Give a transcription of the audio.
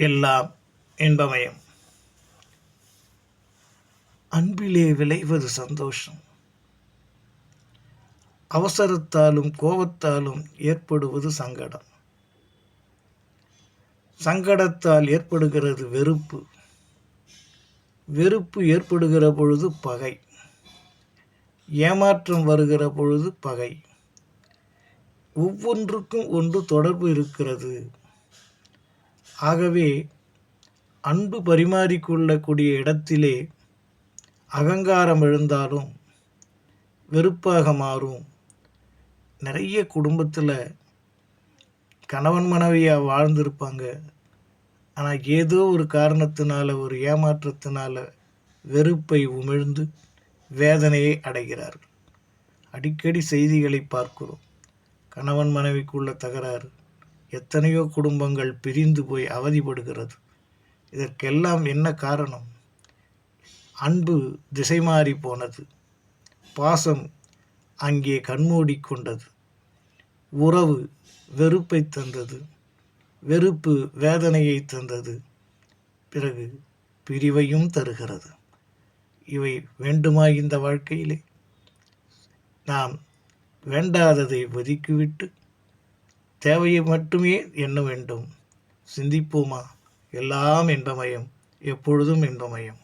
எல்லாம் இன்பமயம். அன்பிலே விளைவது சந்தோஷம். அவசரத்தாலும் கோபத்தாலும் ஏற்படுவது சங்கடம். சங்கடத்தால் ஏற்படுகிறது வெறுப்பு. வெறுப்பு ஏற்படுகிற பொழுது பகை. ஏமாற்றம் வருகிற பொழுது பகை. ஒவ்வொன்றுக்கும் ஒன்று தொடர்பு இருக்கிறது. ஆகவே அன்பு பரிமாறிக்கொள்ளக்கூடிய இடத்திலே அகங்காரம் எழுந்தாலும் வெறுப்பாக மாறும். நிறைய குடும்பத்தில் கணவன் மனைவியாக வாழ்ந்திருப்பாங்க. ஆனால் ஏதோ ஒரு காரணத்தினால, ஒரு ஏமாற்றத்தினால வெறுப்பை உமிழ்ந்து வேதனையை அடைகிறார்கள். அடிக்கடி செய்திகளை பார்க்கிறோம். கணவன் மனைவிக்குள்ள தகராறு. எத்தனையோ குடும்பங்கள் பிரிந்து போய் அவதிப்படுகிறது. இதற்கெல்லாம் என்ன காரணம்? அன்பு திசை மாறி போனது. பாசம் அங்கே கண்மூடி கொண்டது. உறவு வெறுப்பை தந்தது. வெறுப்பு வேதனையை தந்தது. பிறகு பிரிவையும் தருகிறது. இவை வேண்டுமா இந்த வாழ்க்கையிலே? நாம் வேண்டாததை ஒதுக்கிவிட்டு தேவையை மட்டுமே எண்ண வேண்டும். சிந்திப்போமா? எல்லாம் இன்பமயம், எப்பொழுதும் இன்பமயம்.